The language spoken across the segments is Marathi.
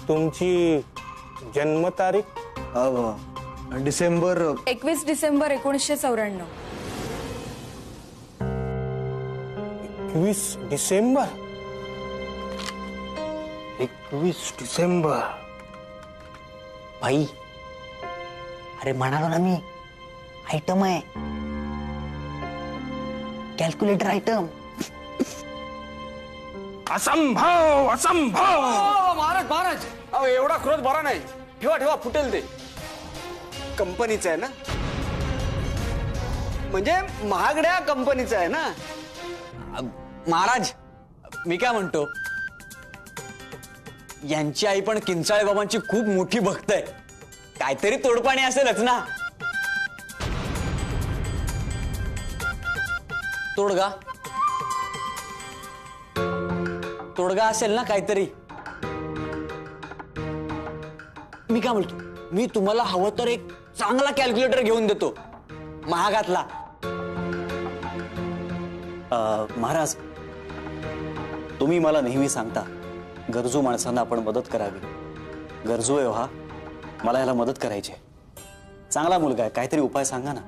तुमची जन्मतारीख? डिसेंबर 21 डिसेंबर 1994. 21 डिसेंबर 21 डिसेंबर. भाई अरे म्हणालो ना मी, आयटम आहे, कॅल्क्युलेटर आयटम. असंभव असंभव. महाराज महाराज, अहो एवढा क्रोध बरा नाही. ठेवा ठेवा, फुटेल ते. कंपनीचं आहे ना, म्हणजे महागड्या कंपनीचं आहे ना. महाराज मी काय म्हणतो, यांची आई पण किंचाळे बाबांची खूप मोठी भक्त आहे, काहीतरी तोडपाणी असेलच ना. तोडगा तोडगा असेल ना काहीतरी. मी काय म्हणतो, मी तुम्हाला हवं तर एक चांगला कॅल्क्युलेटर घेऊन देतो, महागातला. महाराज तुम्ही मला नेहमी सांगता गरजू माणसांना आपण मदत करावी. गरजू आहे हा, मला याला मदत करायची. चांगला मुलगा आहे, काहीतरी उपाय सांगा ना.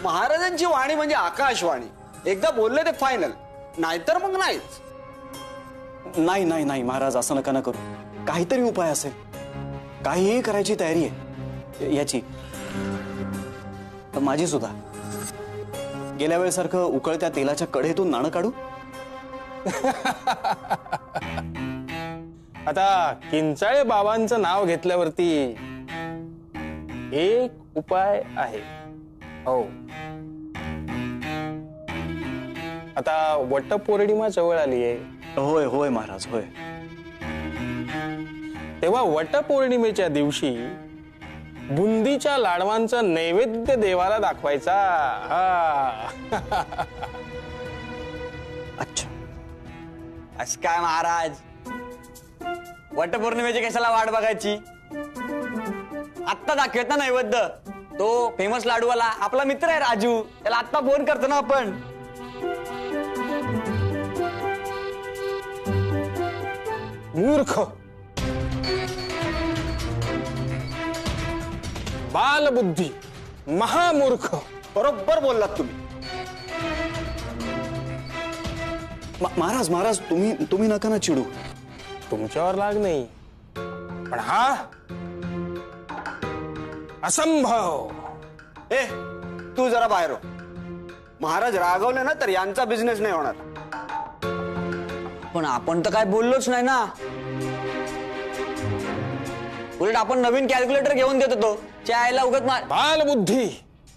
महाराजांची वाणी म्हणजे आकाशवाणी. एकदा बोलले ते फायनल, नाहीतर मग नाहीच. नाही नाही नाही महाराज, असं नका ना करू. काहीतरी उपाय असेल, काहीही करायची तयारी आहे याची. माझी सुद्धा. गेल्या वेळेसारखं उकळत्या तेलाच्या कढईतून नाणं काढू. आता किंचाळे बाबांचं नाव घेतल्यावरती एक उपाय आहे. हो, आता वटपौर्णिमा जवळ आली आहे. होय होय महाराज होय. तेव्हा वटपौर्णिमेच्या दिवशी बुंदीच्या लाडवांचा नैवेद्य देवाला दाखवायचा. अच्छा, असं काय महाराज, वटपौर्णिमेची कशाला वाट बघायची, आत्ता दाखवत ना नैवेद्य. तो फेमस लाडूवाला आपला मित्र आहे राजू, त्याला आत्ता फोन करतो ना आपण. मूर्ख, बालबुद्धी, महामूर्ख. बरोबर बोललात तुम्ही. महाराज महाराज तुम्ही नका ना चिडू. तुमच्यावर लाग नाही, पण हा असंभव. ए तू जरा बाहेर हो. महाराज रागवले ना तर यांचा बिझनेस नाही होणार. पण आपण तर काय बोललोच नाही ना. उलट आपण नवीन कॅल्क्युलेटर घेऊन देत होतो, चायला उगत मार. बालबुद्धी.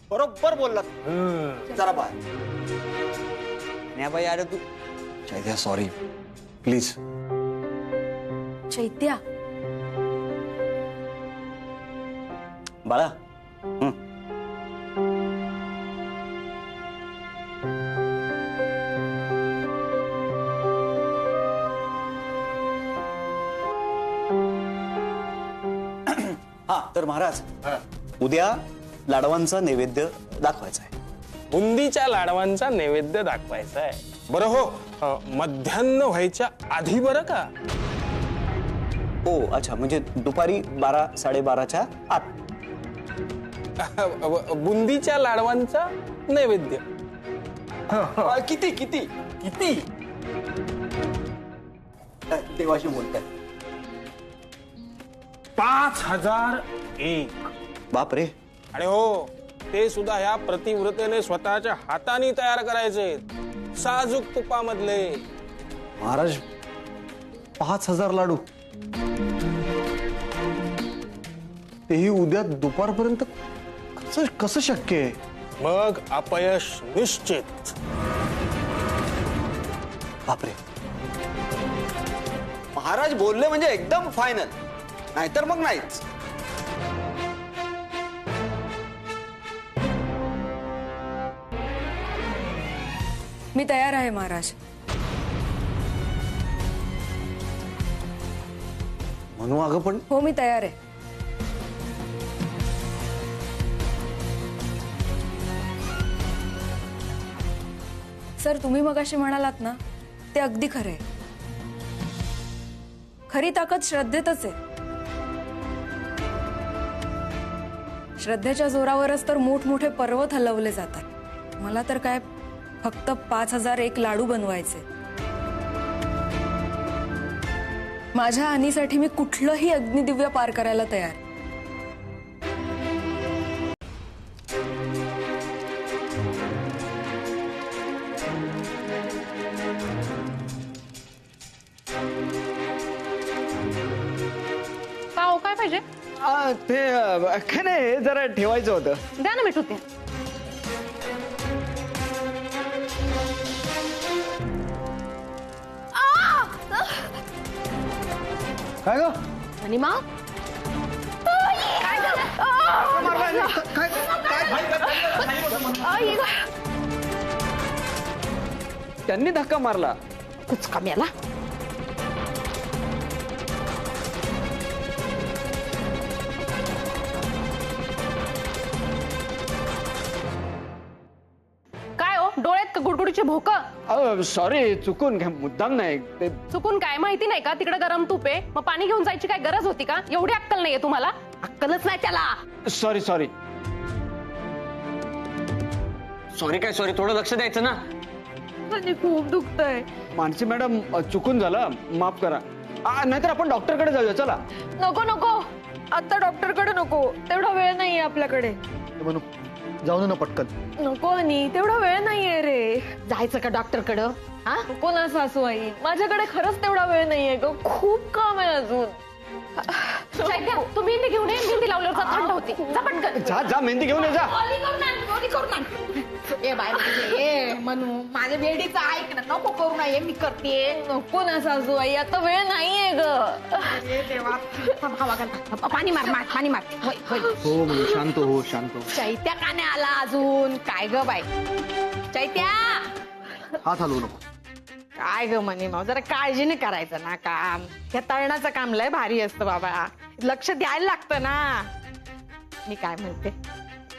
बरोबर बोललात. जरा बाहेर. नाही बाई, अरे तू चैत्या सॉरी प्लीज. चैत्या, बाळा. हा तर महाराज, उद्या लाडवांचा नैवेद्य दाखवायचा आहे. बुंदीच्या लाडवांचा नैवेद्य दाखवायचा आहे. बरं हो, मध्यान्ह व्हायच्या आधी बरं का. हो अच्छा, म्हणजे दुपारी 12-12:30च्या आत. बुंदीच्या लाडवांचा नैवेद्य. किती किती किती? देवाशी बोलताय. 5001. बाप रे. आणि हो, ते सुद्धा ह्या प्रतिव्रतेने स्वतःच्या हाताने तयार करायचे, साजूक तुपामधले. महाराज 5000 लाडू, तेही उद्या दुपारपर्यंत कसं शक्य आहे? मग अपयश निश्चित. बापरे. महाराज बोलले म्हणजे एकदम फायनल, नाहीतर मग नाहीच. मी तयार आहे महाराज. म्हणू अगं पण हो, मी तयार आहे. सर, तुम्ही मगाशी म्हणालात ना ते अगदी खरंय. खरी ताकद श्रद्धेतच आहे. श्रद्धेच्या जोरावरच तर मोठमोठे पर्वत हलवले जातात. मला तर काय फक्त 5001 लाडू बनवायचे. माझ्या आनीसाठी मी कुठलंही अग्निदिव्य पार करायला तयार. का हो, काय पाहिजे? ते काय नाही, जरा ठेवायचं होतं. द्या ना मिठू ते. काय ग आणि मग त्यांनी धक्का मारला. कुचका मेला. काय हो, डोळ्यात का गुडगुडीची भोक? सॉरी, चुकून काय, मुद्दाम नाही ते. चुकून काय माहिती नाही का? तिकडे गरम तूप आहे, मग पाणी घेऊन जायची काय गरज होती का? एवढी अक्कल नाहीये तुम्हाला? अक्कलच नाही त्याला. सॉरी सॉरी सॉरी काय सॉरी, थोडं लक्ष द्यायचं ना. खूप दुखतंय. मानसी मॅडम, चुकून झालं, माफ करा. नाहीतर आपण डॉक्टरकडे जाऊया. चला. नको नको, आता डॉक्टरकडे नको. तेवढा वेळ नाहीये आपल्याकडे. म्हणू जाऊ ना पटकन. नको आणि तेवढा वेळ नाहीये रे. जायचं का डॉक्टर कडं? हा, नको ना सासूबाई, माझ्याकडे खरंच तेवढा वेळ नाहीये ग. खूप काम आहे अजून. चैत्या, तू मेहंदी घेऊन ये. मेहंदी लावल्यावर थंड होती. जा पटकन. जा जा, मेहंदी घेऊन ये जा. ए बाय, ए मनू, माझ्या वेडीचं ऐक ना. नको करू ना, हे मी करते. नको ना सासूबाई, आता वेळ नाहीये ग. पाणी मार मार, पाणी मार. होय होय. हो म्हणू, शांत हो, शांत हो. चैत्या का नाही आला अजून? काय ग बाय चैत्या? हात हलवू नको. काय ग म्हणे, मग जरा काळजीने करायचं ना काम. त्या तळणाचं काम लय भारी असतं बाबा. लक्ष द्यायला लागतं ना. मी काय म्हणते,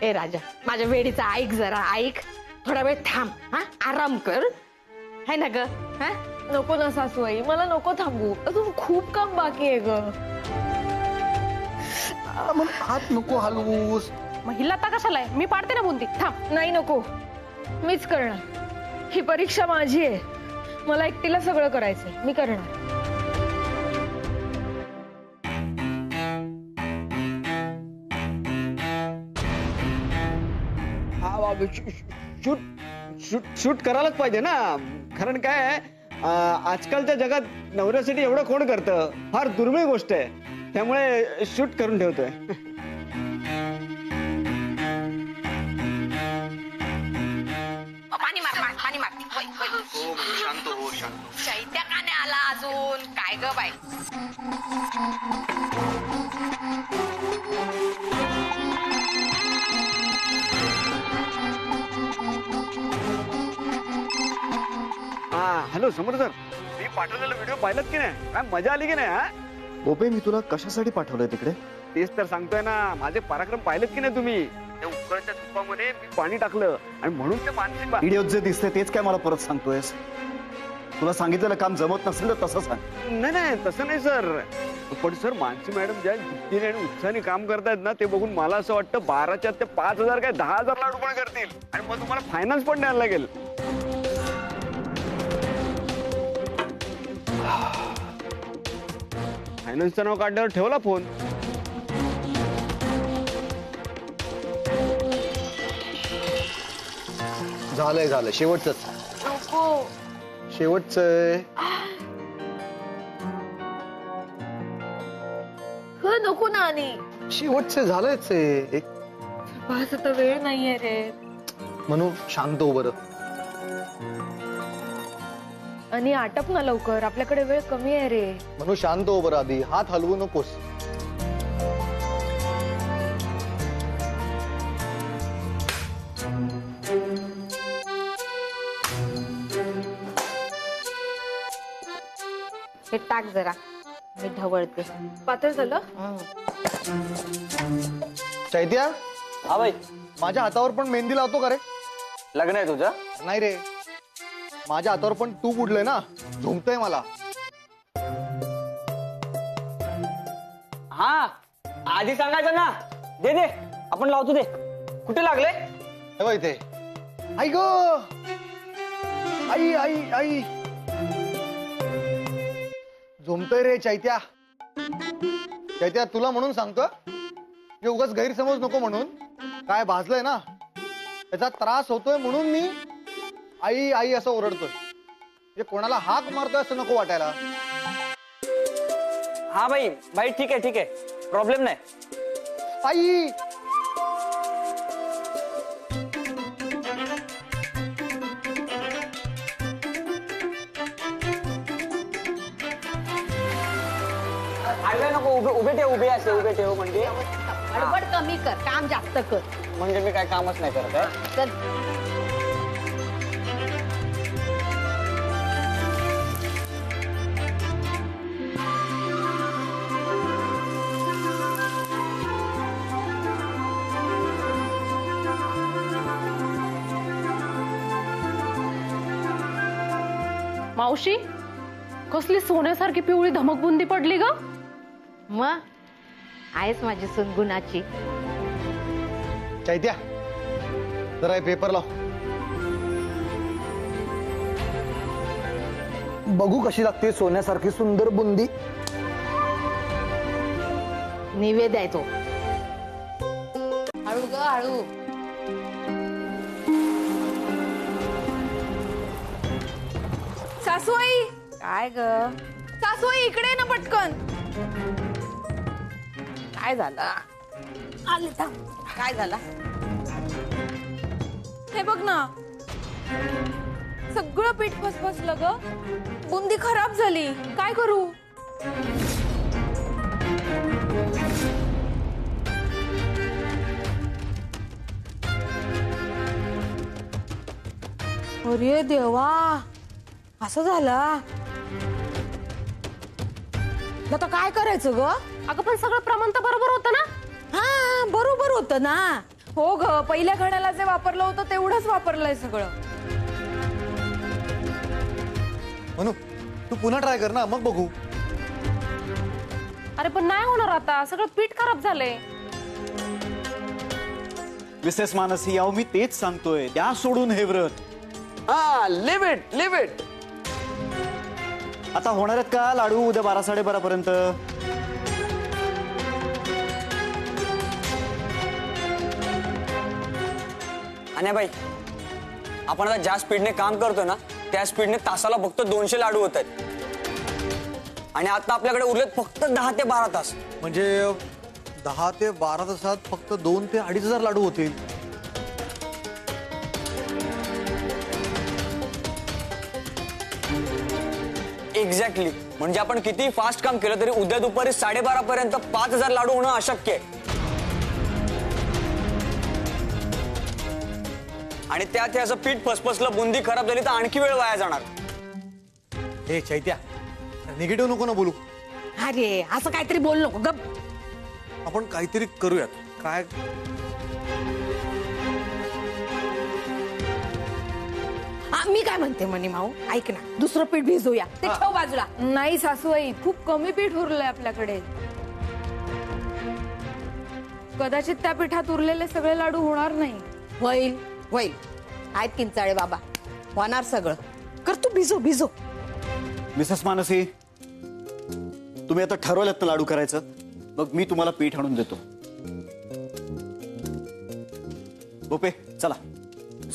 ए राजा, माझ्या वेडीचा ऐक जरा, ऐक. थोडा वेळ थांब. हा, आराम कर. है ना ग? हा, नको ना सासूबाई, मला नको थांबू. अजून खूप काम बाकी आहे ग. मग हात नको हलवूस. मग हिला आता कशाला आहे? मी पाडते ना बुंदी. थांब. नाही नको, मीच करणार. ही परीक्षा माझी आहे. मला एकटीला सगळं करायचंय. मी करणार. शूट शूट शूट करायलाच पाहिजे ना. कारण काय आहे, आजकालच्या जगात नवऱ्यासाठी एवढं कोण करतं? फार दुर्मिळ गोष्ट आहे. त्यामुळे शूट करून ठेवतोय. पाणी मार मार, पाणी मार. होय होय. शांत हो, शांत. चैत्या का नाही आला अजून? काय ग बाय? हॅलो समोर सर, मी पाठवलेला व्हिडिओ पाहिलात की नाही? काय मजा आली की नाही? हा, बोपे, मी तुला कशासाठी पाठवलंय तिकडे? तेच तर सांगतोय ना. माझे पराक्रम पाहिलेत की नाही तुम्ही? त्या उकळत्या तुपामध्ये मी पाणी टाकलं आणि म्हणून ते मानसिक व्हिडिओत जे दिसते तेच काय मला परत सांगतोयस? तुला सांगितलेलं काम जमत नसेल तर तसं सांग. नाही नाही, तसं नाही सर. पण सर, मानसी मॅडम ज्या जिद्दीने आणि उत्साहाने काम करतायत ना, ते बघून मला असं वाटतं 12च्या ते 5,000 काय 10,000 लाडू पण करतील. आणि मग तुम्हाला फायनान्स पण द्यायला लागेल. फायनान्सचं नाव काढल्यावर ठेवला फोन. झालंय झालं, शेवटच. नको. शेवटच. नको ना आणि. शेवटच झालंच आहे. बस आता वेळ नाहीये रे. म्हणू शांत हो बरं. आणि आटप ना लवकर, आपल्याकडे वेळ कमी आहे रे. म्हणू शांत हो बरं. आधी हात हलवू नकोस. हे टाक जरा, मी ढवळते. पातळ झालं. चैत्या, हा बाई, माझ्या हातावर पण मेहंदी लावतो का रे? लग्न आहे तुझं? नाही रे, माझ्या हातावर पण तूप उडलंय ना, झोंबतंय मला. हा आधी सांगायचं ना. दे दे आपण लावतो. दे कुठे लागले? हे बघ इथे. आई ग, आई आई आई, झोंबतोय रे चैत्या. चैत्या तुला म्हणून सांगतो, जे उगाच गैरसमज नको म्हणून. काय भाजलंय ना, त्याचा त्रास होतोय म्हणून मी आई आई असं ओरडतोय. म्हणजे कोणाला हाक मारतोय असं नको वाटायला. हा भाई भाई ठीक आहे ठीक आहे, प्रॉब्लेम नाही. आई आडवे नको, उभे उभे ठेव. उभे असे उभे ठेव म्हणजे गडबड कमी कर, काम जास्त कर. म्हणजे मी काय कामच नाही करत आहे. चल. मावशी, कसली सोन्यासारखी पिवळी धमकबुंदी पडली ग. मग आहेस माझी सुनगुणाची. चैत्या जरा हे पेपर लाव, बघू कशी लागते सोन्यासारखी सुंदर बुंदी. निवेद आहे तो. हळू ग हळू. सासूबाई, काय ग, सासूबाई इकडे ना पटकन. काय झालं? आले थांब. काय झालं? हे बघ ना, सगळं पीठ फसफसलं ग. बुंदी खराब झाली, काय करू? अरे देवा, असं झालं. आता काय करायचं ग? अगं पण सगळं प्रमाण तर बरोबर होतं ना. हा बरोबर होतं ना. हो ग, पहिल्या घड्याला जे वापरलं होतं तेवढंच वापरलंय सगळं. म्हणू तू पुन्हा ट्राय कर ना, मग बघू. अरे पण नाही होणार आता, सगळं पीठ खराब झालंय. मिसेस मानसी, अहो मी तेच सांगतोय, द्या सोडून हे व्रत. हा लिव इट लिव इट. आता होणार आहेत का लाडू उद्या 12-12:30 पर्यंत? आणि बाई आपण आता ज्या स्पीडने काम करतो ना, त्या स्पीडने तासाला फक्त 200 लाडू होत आहेत. आणि आता आपल्याकडे उरलेत फक्त 10 ते 12 तास. म्हणजे 10 ते 12 तासात फक्त 2 ते 2,500 लाडू होतील. एक्झॅक्टली. म्हणजे आपण किती फास्ट काम केलं तरी उद्या दुपारी 12:30 पर्यंत 5,000 लाडू होणं अशक्य आहे. आणि त्यात हे असं पीठ फसफसलं, बुंदी खराब झाली तर आणखी वेळ वाया जाणार. हे चैत्या, निगेटिव्ह नको ना बोलू. अरे असं काहीतरी बोल नको गप. आपण काहीतरी करूयात. काय मी काय म्हणते मनी माऊ, ऐक ना, दुसरं पीठ भिजवूया. ते ठेव बाजूला. नाही सासूबाई, खूप कमी पीठ उरलंय आपल्याकडे. कदाचित त्या पिठात उरलेले सगळे लाडू होणार नाही. होईल होईल, आहेत किंचाळे बाबा, होणार सगळं. कर तू, भिजव भिजव. मिसेस मानसी, तुम्ही आता ठरवलं ना लाडू करायचं, मग मी तुम्हाला पीठ आणून देतो. गोपे चला.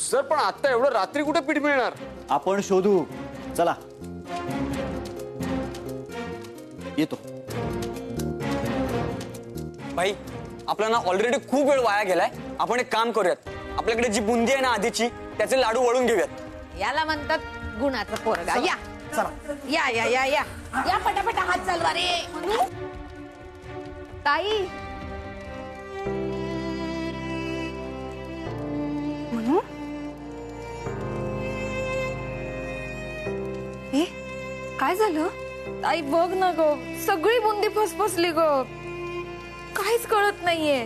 सर पण आता एवढं रात्री कुठे पीठ मिळणार? आपण शोधू, चला. येतो. भाई आपला ना ऑलरेडी खूप वेळ वाया गेलाय. आपण एक काम करूयात, आपल्याकडे जी बुंदी आहे ना आधीची, त्याचे लाडू वळून घेऊयात. याला म्हणतात गुणाचं पोरगा. या या या या या या, पटापटा हात चालवा रे. ताई, म्हणू हे काय झालं? ताई बघ ना ग, सगळी बुंदी फसफसली ग. काहीच कळत नाहीये.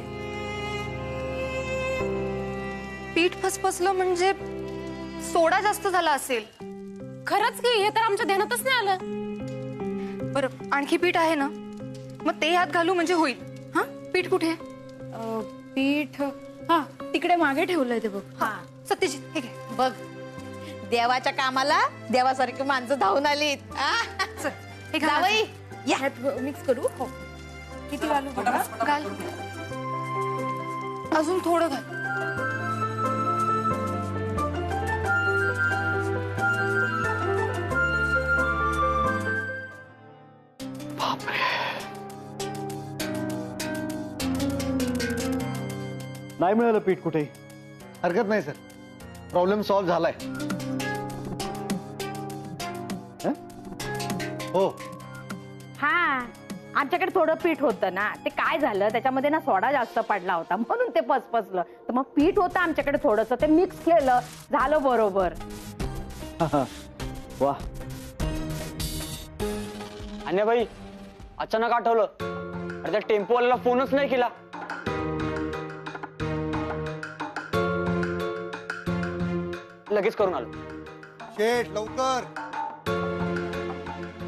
पीठ फसफसलं म्हणजे सोडा जास्त झाला असेल. खरंच की हे तर आमच्या ध्यानातच नाही आलं. बरं आणखी पीठ आहे ना, मग ते ह्यात घालू म्हणजे होईल. हा पीठ कुठे? पीठ हा तिकडे मागे ठेवलंय ते बघ. हा सत्यजित हे घे. बघ देवाच्या कामाला देवासारखी माणसं धावून आलीत. चल, हे घाल. जावई, या. ह्यात मिक्स करू. हो किती घालू बघा. घाल अजून थोडं घाल. नाही मिळालं पीठ कुठे? हरकत नाही सर, प्रॉब्लेम सॉल्व्ह झालाय. हं? हो. हा आमच्याकडे थोडं पीठ होतं ना, ते काय झालं त्याच्यामध्ये ना सोडा जास्त पडला होता म्हणून ते पचपचलं. तर मग पीठ होतं आमच्याकडे थोडंसं, ते मिक्स केलं, झालं बरोबर. वा. अन्याबाई अचानक आठवलं, अरे त्या टेम्पोवाल्याला फोनच नाही केला. लगेच करून आलो. शेठ लवकर.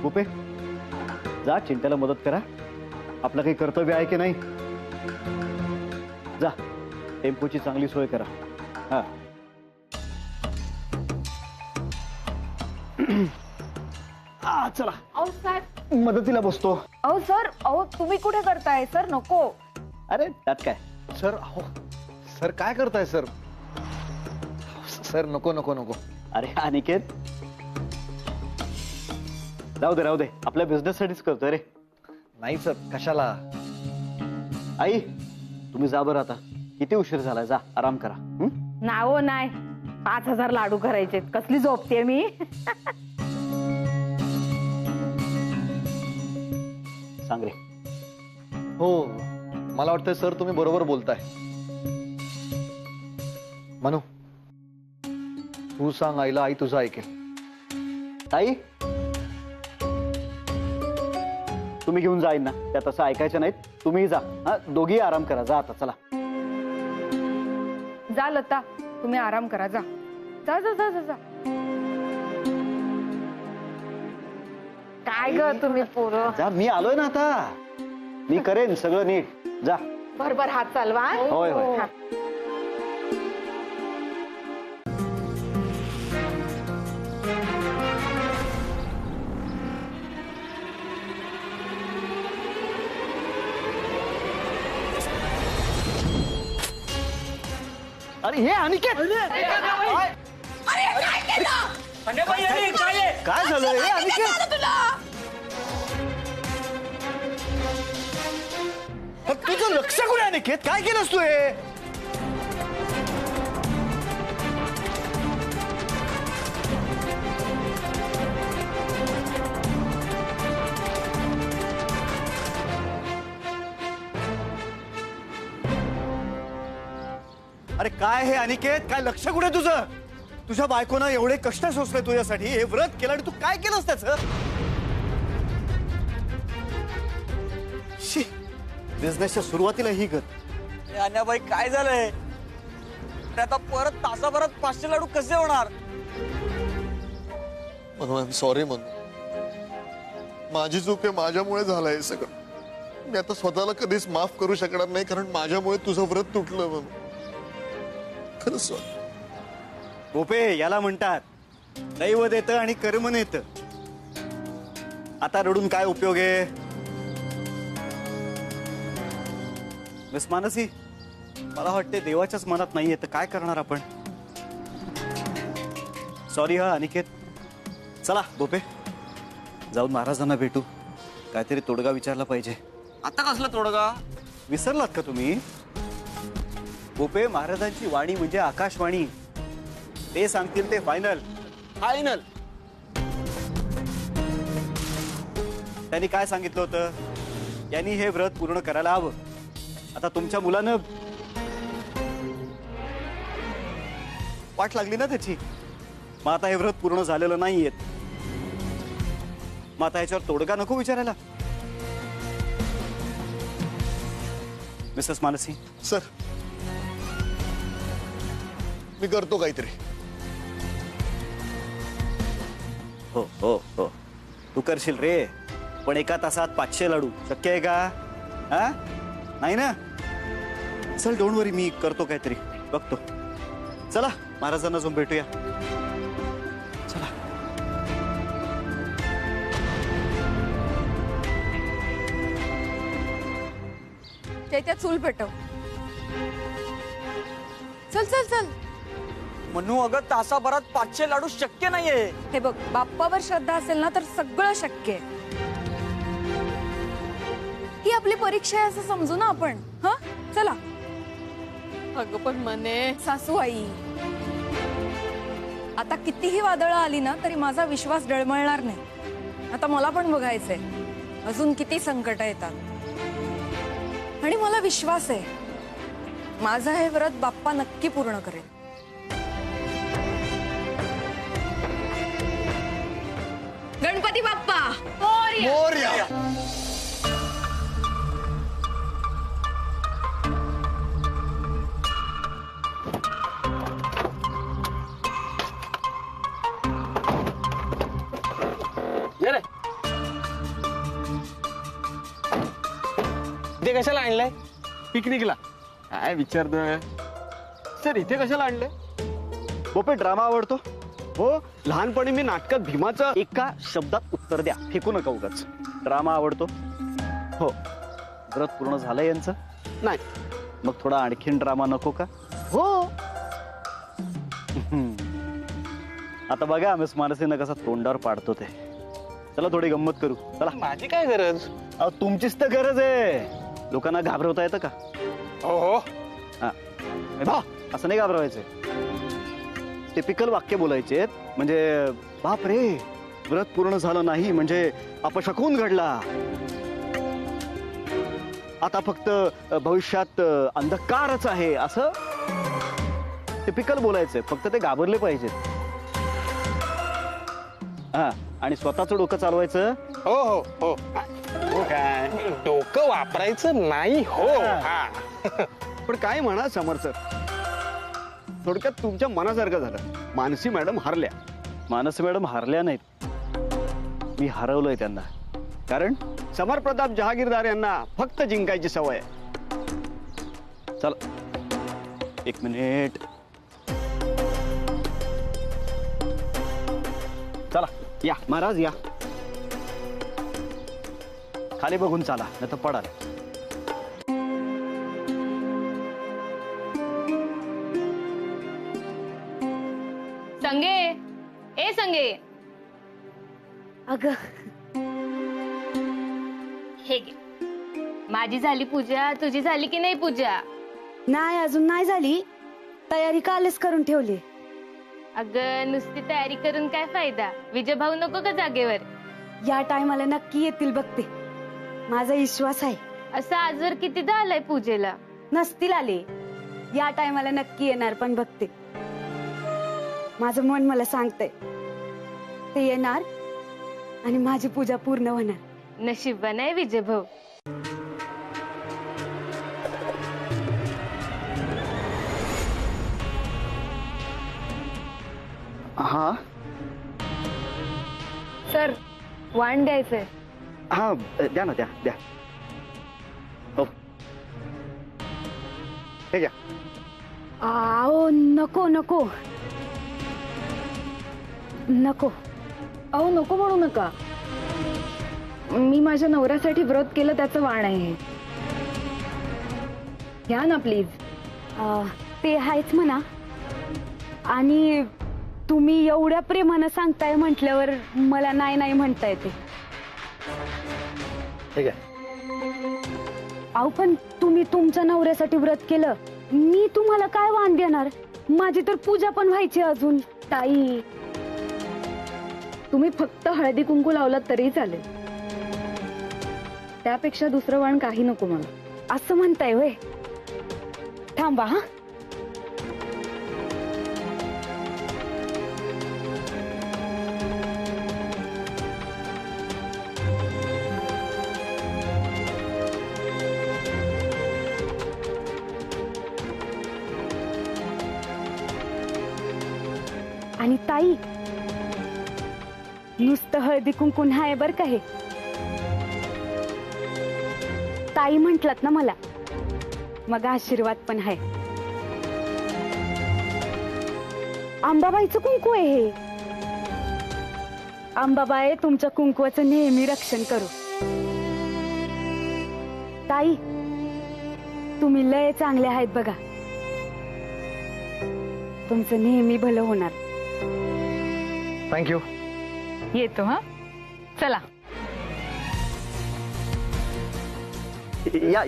भूपे जा, चिंट्याला मदत करा. आपलं काही कर्तव्य आहे की नाही? जा, टेम्पोची चांगली सोय करा. हा चला अहो साहेब, मदतीला बसतो. अहो सर, अहो तुम्ही कुठे करताय सर? नको. अरे त्यात काय. सर अहो सर काय करताय सर? सर नको नको नको. अरे अनिकेत राहू दे राहू दे, आपल्या बिझनेस साठीच करतोय रे. नाही सर, कशाला? आई तुम्ही जा बरं, आता किती उशीर झालाय. जा आराम करा. नाव नाही, 5000 लाडू करायचे. कसली झोपते मी. सांग रे. हो मला वाटतंय सर तुम्ही बरोबर बोलताय. मनू तू सांग आईला, आई तुझं ऐकेल. आई तुम्ही घेऊन जाईन ना, त्यात असं ऐकायचं नाहीत. तुम्ही जा. हा दोघी आराम करा. जा आता चला. जा लता, तुम्ही आराम करा. जा जा जा जा जा, जा. काय ग तुम्ही पोरं. जा, मी आलोय ना आता. मी करेन सगळं नीट. जा. भरभर हात चालवा. होय होय. हा. अरे हे अनिकेत काय झालं? हे अनिकेत तुझं लक्ष कुठे? अनिकेत काय केलंस तू? हे अरे काय हे अनिकेत? काय लक्ष कुठे तुझं? तुझ्या बायकोनं एवढे कष्ट सोसले तुझ्यासाठी, हे व्रत केलं आणि तू काय केलंस त्याचं? बिझनेसच्या सुरुवातीला ही गत. अन्याबाई काय झालंय? आता परत तासाभरात 500 लाडू कसे होणार? सॉरी म्हणून माझी चूक आहे, माझ्यामुळे झालंय सगळं. मी आता स्वतःला कधीच माफ करू शकणार नाही, कारण माझ्यामुळे तुझं व्रत तुटलं म्हणून. खरंच गोपे याला म्हणतात दैव येतं आणि कर्म नेतं. आता रडून काय उपयोग आहे? मिस मानसी, मला वाटते देवाच्याच मनात नाहीये तर काय करणार आपण. सॉरी हा अनिकेत. चला गोपे जाऊन महाराजांना भेटू. काहीतरी तोडगा विचारला पाहिजे. आता कसला तोडगा? विसरलात का तुम्ही? गोपे महाराजांची वाणी म्हणजे आकाशवाणी. ते सांगतील ते फायनल. फायनल. त्यांनी काय सांगितलं होतं? यांनी हे व्रत पूर्ण करायला हवं. आता तुमच्या मुलानं वाट लागली ना त्याची. मग आता हे व्रत पूर्ण झालेलं नाहीये. मग आता ह्याच्यावर तोडगा नको विचारायला? मिसेस मानसी. सर मी करतो काहीतरी. हो हो हो तू करशील रे, पण एका तासात 500 लाडू शक्य आहे का? हा नाही ना. चल डोंट वरी, मी करतो काहीतरी, बघतो. चला महाराजांना जाऊन भेटूया. चला. चैत्या चूल पेटव. चल चल चल. म्हणू अगं तासाभरात 500 लाडू शक्य नाहीये. हे बघ, बाप्पावर श्रद्धा असेल ना तर सगळं शक्य आहे. ही आपली परीक्षा आहे असं समजू ना आपण. हा चला. अगं पण मने सासू आई, आता कितीही वादळं आली ना तरी माझा विश्वास डळमळणार नाही. आता मला पण बघायचंय अजून किती संकट येतात, आणि मला विश्वास आहे माझं हे व्रत बाप्पा नक्की पूर्ण करेल. गणपती बाप्पा मोरया. ते कशाला आणलंय? पिकनिकला. काय विचारतोय सर, इथे कशाला आणलंय? बोपे ड्रामा आवडतो? हो, लहानपणी मी नाटकात भीमाचं एका शब्दात उत्तर द्या, फेकू नका उगाच. ड्रामा आवडतो? हो. व्रत पूर्ण झालंय यांचं? नाही. मग थोडा आणखीन ड्रामा नको का? हो. आता बघा आम्ही मानसीनं कसा तोंडावर पाडतो ते. चला थोडी गंमत करू. चला. माझी काय गरज? अहो तुमचीच तर गरज आहे. लोकांना घाबरवता येतं का? हो हो. हा असं नाही घाबरवायचे. टिपिकल वाक्य बोलायचे, म्हणजे बाप रे व्रत पूर्ण झालं नाही म्हणजे अपशकून घडला, आता फक्त भविष्यात अंधकारच आहे, असं टिपिकल बोलायचंय. फक्त ते घाबरले पाहिजेत. हा, आणि स्वतःच डोकं चालवायचं. हो हो हो. हो काय? डोकं वापरायचं नाही. हो. हा. पण काय म्हणा समर सर, थोडक्यात तुमच्या मनासारखं झालं. मानसी मॅडम हरल्या. मानसी मॅडम हरल्या नाहीत, मी हरवलंय त्यांना. कारण समर प्रताप जहागीरदार यांना फक्त जिंकायची सवय आहे. चला 1 मिनिट. चला या महाराज या. खाली बघून चाला, नाही तर पडाल. संगे, ए संगे. अग हे घे. माझी झाली पूजा, तुझी झाली की नाही पूजा? नाही, अजून नाही झाली. तयारी कालच करून ठेवली. अगं नुसती तयारी करून काय फायदा? विजय भाऊ नको का जागेवर? या टायमाला नक्की येतील बघते, माझा विश्वास आहे. असं आजवर कितीदा आलाय पूजेला? नसतील आले, या टायमाला नक्की येणार. पण बघते, माझं मन मला सांगतंय ते येणार आणि माझी पूजा पूर्ण होणार. नशीबवान आहे विजय भाऊ. हा सर, वाण द्यायचंय. हा द्या ना, द्या द्या. हो हे घ्या. आओ नको नको नको. अहो नको म्हणू नका, मी माझ्या नवऱ्यासाठी व्रत केलं त्याचं वाण आहे. घ्या ना प्लीज. ते आहेच म्हणा, आणि तुम्ही एवढ्या प्रेमानं सांगताय म्हटल्यावर मला नाही नाही म्हणता येते. ठीक आहे. अहो पण तुम्ही तुमच्या नवऱ्यासाठी व्रत केलं, मी तुम्हाला काय वाण देणार? माझी तर पूजा पण व्हायची अजून. ताई, तुम्ही फक्त हळदी कुंकू लावलात तरी चालेल, त्यापेक्षा दुसरं वाण काही नको मला. असं म्हणताय होय? थांबा हा. आणि ताई, नुसतं हळदी कुंकू आहे बर का हे. ताई म्हंटलात ना मला, मग आशीर्वाद पण आहे. अंबाबाईचं कुंकू आहे हे. अंबाबाई तुमच्या कुंकवाचं नेहमी रक्षण करू. ताई तुम्ही लय चांगले आहेत बघा. तुमचं नेहमी भलं होणार. थँक्यू. येतो हा. चला.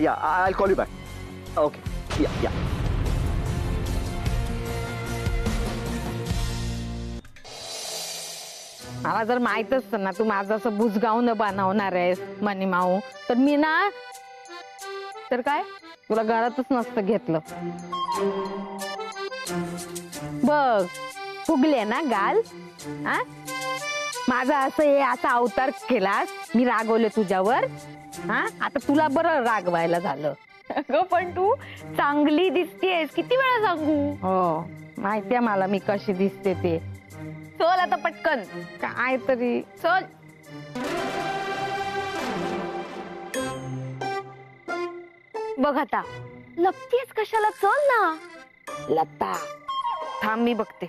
या I call you back. Okay या. मला जर माहित असतं ना तू माझं असं बुजगावून बनवणार आहेस मनी माऊ, तर मी ना तर काय तुला घरातच नसतं घेतलं. बघ फुगले ना गाल. हा माझा असा अवतार केलास, मी रागवले तुझ्यावर. हा आता तुला बरं रागवायला झालं. अगं पण तू चांगली दिसतेस, किती वेळा सांगू. हो माहितीये मला मी कशी दिसते ते. चल आता पटकन. काय तरी चल. बघ आता लपतेस कशाला, चल ना. लता थांब मी बघते.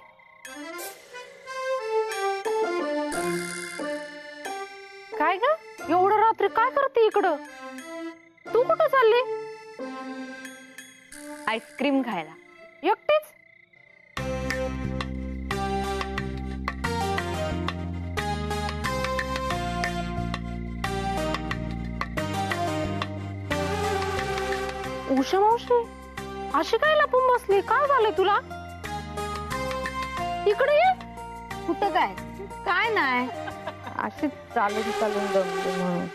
काय ग एवढं रात्री काय करते इकडं? तू कुठं चालली? आईस्क्रीम खायला. एकटीच? उषा मावशी अशी काय लपून बसली? काय झालंय तुला? इकडे ये. कुठं काय? काय नाही, अशीच चालून दमते म्हणून.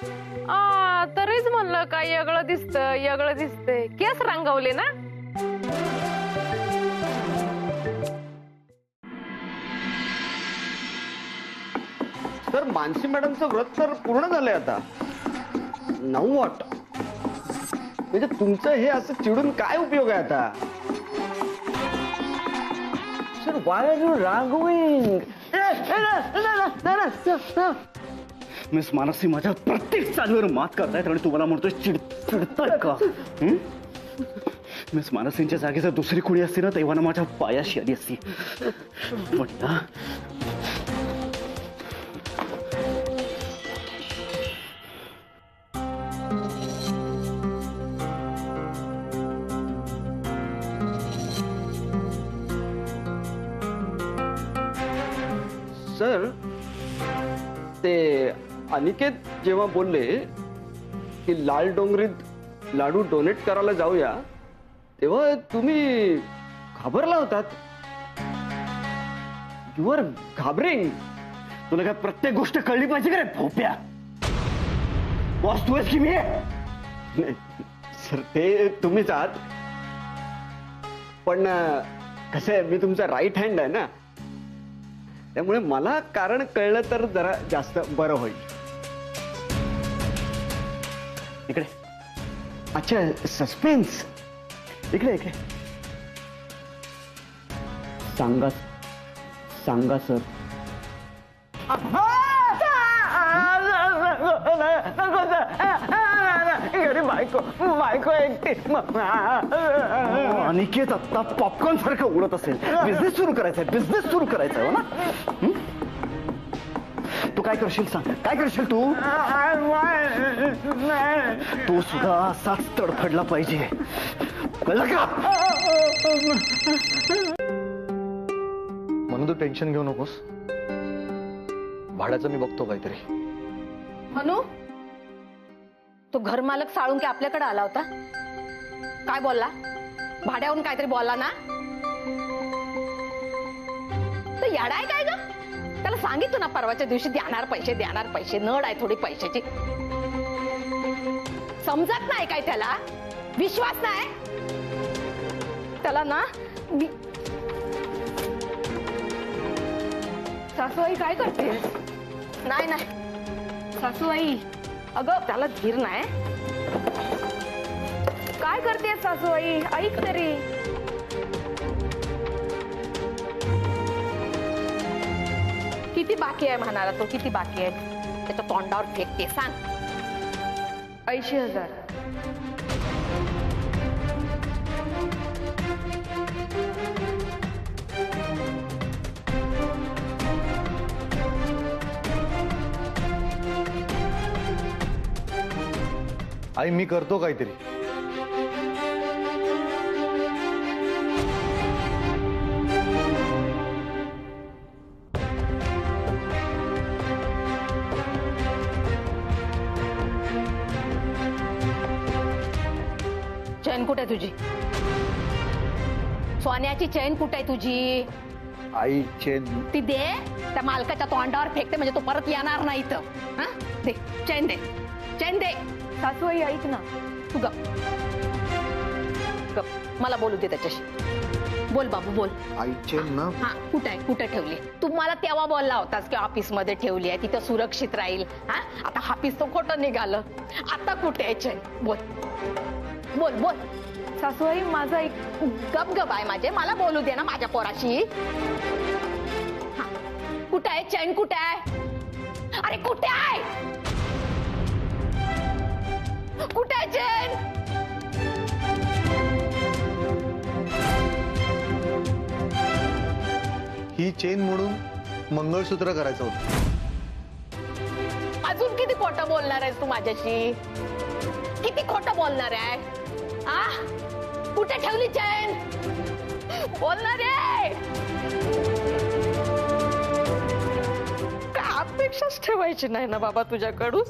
तरीच म्हणलं काय वेगळं दिसतंय. केस रंगवले ना? तर मानसी मॅडमचं व्रत तर पूर्ण झालंय आता. नाऊ वॉट म्हणजे तुमचं हे असं चिडून काय उपयोग आहे आता? सर वाय आर यू रागविंग? मिस मानसी माझ्या प्रत्येक चालीवर मात करतायत आणि तुम्हाला म्हणतोय चिडताय का? मिस मानसींच्या जागी जर दुसरी कुणी असती ना तेव्हा ना माझ्या पायाशी आली असती. पण ना सर ते अनिकेत जेव्हा बोलले की लाल डोंगरीत लाडू डोनेट करायला जाऊया, तेव्हा तुम्ही घाबरला होतात. यू आर घाबरिंग. तुला काय प्रत्येक गोष्ट कळली पाहिजे का रे भोप्या? बॉस तू आहेस की मी? सर ते तुम्हीच आहात, पण कसं आहे मी तुमचा राईट हँड आहे ना, त्यामुळे मला कारण कळलं तर जरा जास्त बरं होईल. इकडे. अच्छा सस्पेन्स. इकडे. सांगा सर. बायको एकटी. अनिकेत आता पॉपकॉर्न सारखं उडत असेल. बिझनेस सुरू करायचा हो ना? तू काय करशील सांग? काय करशील तू? तू सुद्धा असाच तडफडला पाहिजे, कळलं का? म्हणून तू टेन्शन घेऊ नकोस. भाड्याचं मी बघतो काहीतरी. म्हणू तो घर मालक साळून की आपल्याकडे आला होता. काय बोलला? भाड्याहून काहीतरी बोलला ना? तो येडाय काय ग? त्याला सांगितलं ना परवाच्या दिवशी देणार पैसे. नड आहे थोडी पैशाची. समजत नाही काय त्याला? विश्वास नाही त्याला ना. सासूबाई काय करते? नाही सासूबाई, अगं त्याला धीर नाही. काय करते सासूबाई? ऐक तरी. किती बाकी आहे म्हणाला तो, किती बाकी आहे? त्याच्या तोंडावर फेकते, सांग. 80,000. आई मी करतो काहीतरी. चैन कुठे तुझी? सोन्याची चैन कुठे तुझी? आई चेन ती दे. त्या मालकाच्या तोंडावर फेकते म्हणजे तो परत येणार नाही इथं. हा दे चैन, दे चैन दे. सासूबाई ऐक ना. तू गप गप, मला बोलू दे त्याच्याशी. बोल बाबू बोल. आई चेन ना. हा कुठे आहे, कुठे ठेवली? तू मला तेव्हा बोलला होतास की ऑफिस मध्ये ठेवली आहे, तिथं सुरक्षित राहील. हा आता ऑफिस तो खोटं निघालं. आता कुठे आहे चैन? बोल बोल बोल. सासूबाई माझा एक गप गप आहे माझे, मला बोलू दे ना माझ्या पोराशी. हा कुठे आहे चैन? कुठे आहे? अरे कुठे आहे? कुठे आहे चैन? ही चेन म्हणून मंगळसूत्र करायचं होतं. अजून किती खोटं बोलणार आहेस तू माझ्याशी? किती खोटं बोलणार आहे? आ कुठे ठेवली चैन? बोलणार आहे. काय अपेक्षाच ठेवायची नाही ना बाबा तुझ्याकडून?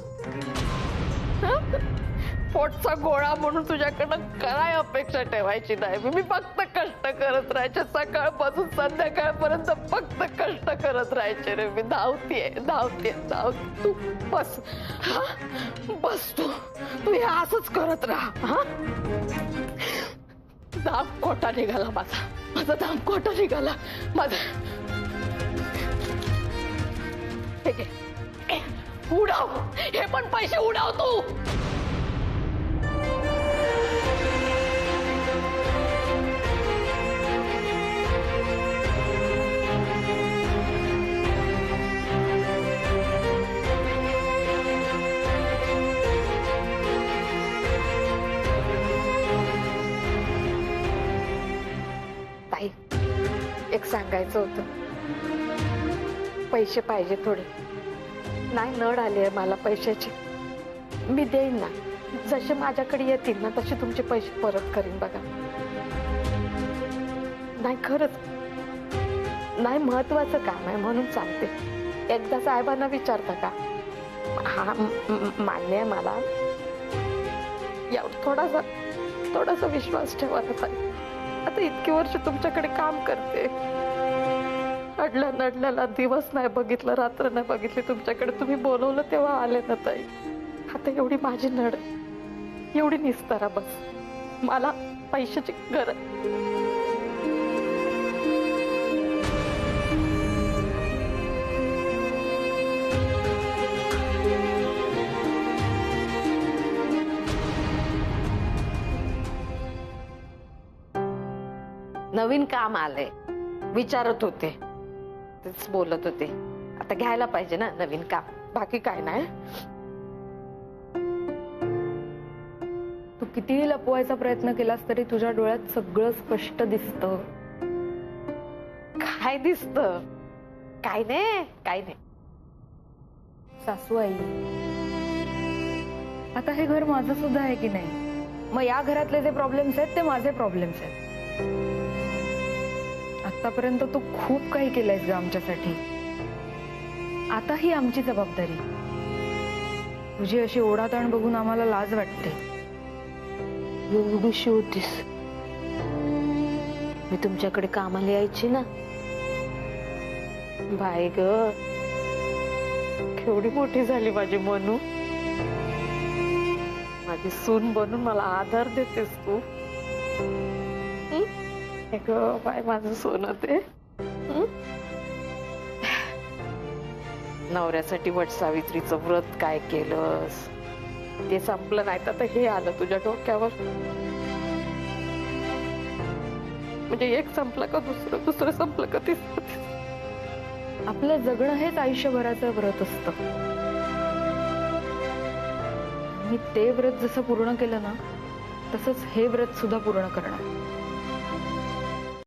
पोटचा गोळा म्हणून तुझ्याकडनं काय अपेक्षा ठेवायची नाही. मी फक्त कष्ट करत राहायचे, सकाळपासून संध्याकाळपर्यंत फक्त कष्ट करत राहायचे रे. मी धावतीये धावतीये धावते. तू बस, बस तू तू हे असंच करत राहा. हा दाम खोटा निघाला माझा, माझा दाम खोटा निघाला माझा. हे घे, उडाव, हे पण पैसे उडाव तू. एक सांगायचं होतं. पैसे पाहिजे थोडे. नाही नड आले मला पैशाची. मी देईन ना, जसे माझ्याकडे येतील ना तसे तुमचे पैसे परत करीन बघा. नाही खरंच नाही, महत्वाचं काम आहे म्हणून सांगते. एकदा साहेबांना विचारता का? हा मान्य आहे मला. थोडासा विश्वास ठेवायला पाहिजे. आता इतकी वर्ष तुमच्याकडे काम करते. अडल्याला दिवस नाही बघितलं, रात्र नाही बघितली तुमच्याकडे. तुम्ही बोलवलं तेव्हा आले ना ताई. आता एवढी माझी नड, एवढी निस्तारा बस. मला पैशाची गरज. नवीन काम आलंय, विचारत होते, तेच बोलत होते. आता घ्यायला पाहिजे ना नवीन काम, बाकी काय नाही. तू कितीही लपवायचा प्रयत्न केलास तरी तुझ्या डोळ्यात सगळं स्पष्ट दिसतं. काय दिसतं? काय नाही, काय नाही. सासूबाई, आता हे घर माझं सुद्धा आहे की नाही? मग या घरातले जे प्रॉब्लेम्स आहेत ते माझे प्रॉब्लेम्स आहेत. आतापर्यंत तू खूप काही केलंयस ग आमच्यासाठी. आता ही आमची जबाबदारी. तुझी अशी ओढाताण बघून आम्हाला लाज वाटते. एवढीशी होतीस, मी तुमच्याकडे कामाला यायची ना. बाय ग, केवढी मोठी झाली माझी मनू. माझी सून बनून मला आधार देतेस तू. बाय माझं सोनं ते. नवऱ्यासाठी वट सावित्रीचं व्रत काय केलंस ते संपलं नाही तर हे आलं तुझ्या डोक्यावर. म्हणजे एक संपलं का दुसरं, दुसरं संपलं का तिसरं. आपलं जगणं हेच आयुष्यभराचं व्रत असतं. मी ते व्रत जसं पूर्ण केलं ना, तसंच हे व्रत सुद्धा पूर्ण करणार.